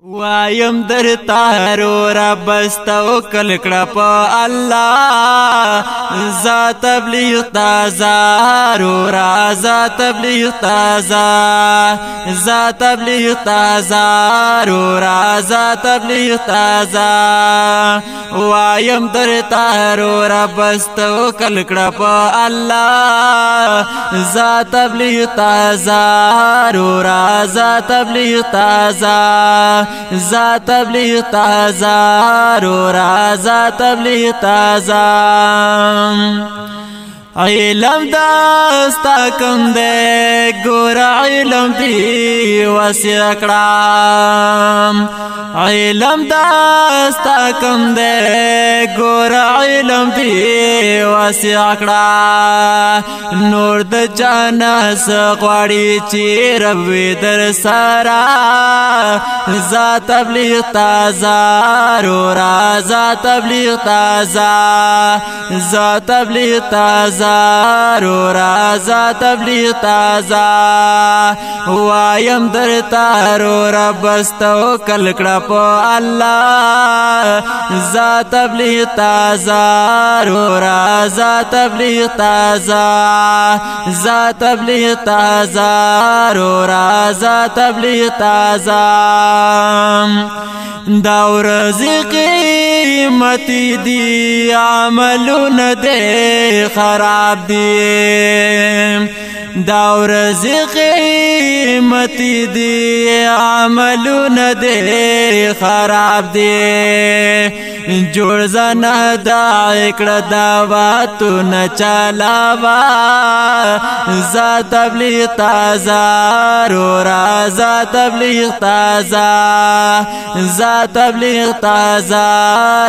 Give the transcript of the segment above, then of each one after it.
وایم در تارو رب استوکل کړه په الله ذا تبلیغ تازه رو را ذا تبلیغ تازه ذا تبلیغ تازه رو را ذا تبلیغ تازه وایم در تارو رب استوکل کړه په الله ذا تبلیغ تازه رو را ذا تبلیغ تازه ذا تبلیغ تازه رو را ذا تبلیغ تازه علم داستا کم دے گورا علم دی وسیع کړم علم داستا کم دے گورا علم دی وسیع کړه نور د جانا سغواړي چې رب در سرا ذا تبلیغ تازه رو را ذا تبلیغ تازه ذا تبلیغ تازه رو را ذا تبلیغ تازه وایم در تارو رب استوکل کړه په الله ذا تبلیغ تازه رو را ذا تبلیغ تازه ذا تبلیغ تازه رو را ذا تبلیغ تازه دا ورځ قیمتي دي عملونه دي خراب دي دا ورځ قیمتي دي عملونه دي خراب دي جوړ زنه دا کړه دا واتونه چلاوا ذا تبلیغ تازه رو را ذا تبلیغ تازه ذا تبلیغ تازه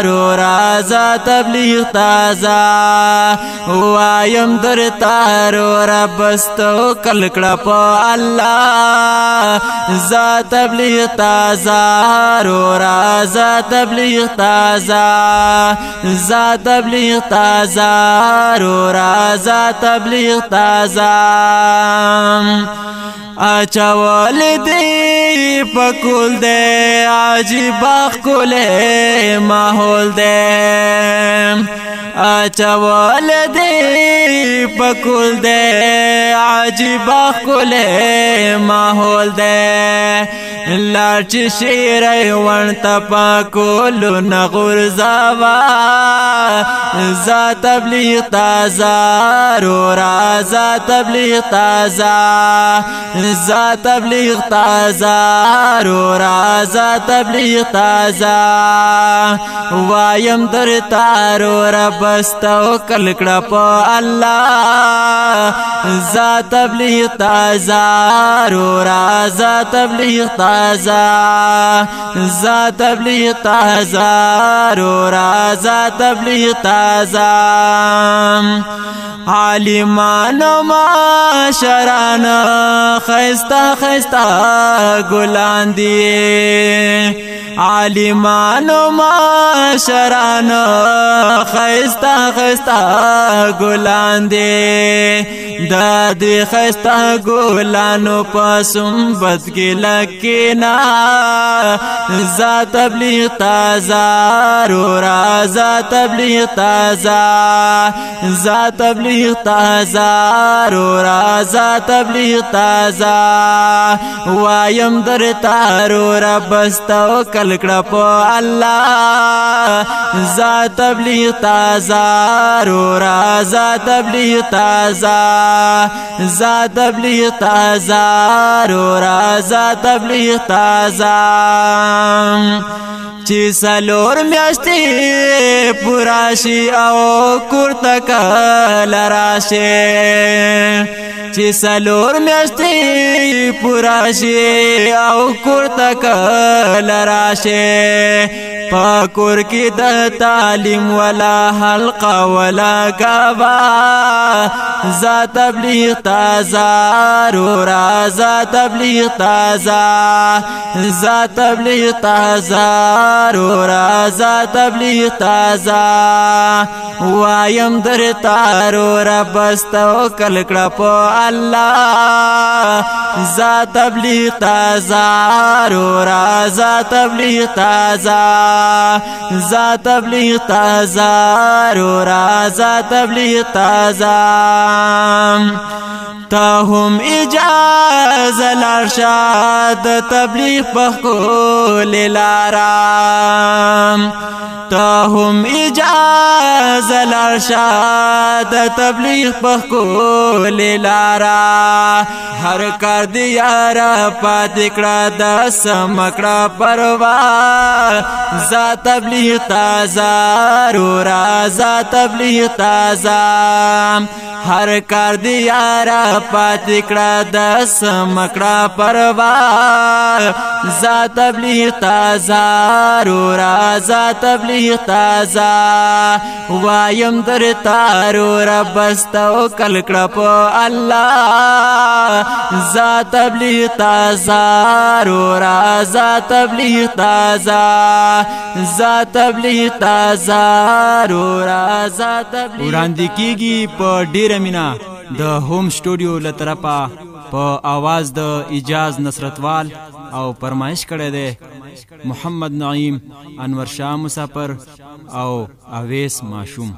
رو را ذا تبلیغ تازه وایم در تارو رب استوکل کړه په الله ذا تبلیغ تازه رو را ذا تبلیغ تازه ذا تبلیغ تازه رو را ذا تبلیغ تازه اچول دی پکول دی عجیب خل ماحول دی اچول دی پکول دی عجیب خل ماحول دی لاچ شیر ون تپا کولو نغور زوا ذا تبلیغ تازه رو را ذا تبلیغ تازه ذا تبلیغ تازه رو را ذا تبلیغ تازه وایم در تارو رب استوکل کړه په الله ذا تبلیغ تازه رو را ذا تبلیغ تازه ذا تبلیغ تازه رو را ذا تبلیغ تازه عالمانو معاشرانو خیستا خیستا گلان دی عالمانو معاشرانو خیستا خیستا گلان دی دا دی خیستا گلانو پسم بد کی لکینا ذا تبلیغ تازه رو را ذا تبلیغ تازه ذا تبلیغ تازه رو را ذا تبلیغ تازه وایم در تارو رب استوکل کړه په الله ذا تبلیغ تازه رو را ذا تبلیغ تازه ذا تبلیغ تازه رو را ذا تبلیغ تازه چې سلور میاشتې پورا شي او کور تک لراشه چې سلور میاشتې پورا شي او کور تک لراشه پاکور کی د تعلیم ولا حلقه ولا کعبه ذا تبلیغ تازه رو را ذا تبلیغ تازه ذا تبلیغ تازه رو رازا تبلیغ تازه وایم درتا رو ربستو کل کړه په الله زا تبلیغ تازه رو رازا تبلیغ تازه زا تبلیغ تازه رو رازا تبلیغ تازه تا هم اجازه لارشاد تبلیغ پخکول لارام تا هم اجازه لارشاد تبلیغ پخکول لارا هر کار دی یارا پاتې کړه د سمکړه پروا زا تبلیغ تازه رو رازا تبلیغ تازه هر کار دی یارا پاتې کړه د سمکړه پروا زا تبلیغ تازه رو رازا تبلیغ تازه وایم درتا رو ربستو کل کړه په الله زا تبلیغ تازه رو رازا تبلیغ تازه زا تبلیغ تازه رو رازا تبلیغ وړاندې کیږي په ډیره مینا د هوم سټوډیو له طرفه په आवाज د اجاز نصرتوال او فرمایش کړی دی محمد نعیم انور شاه مسافر او اویس ماشوم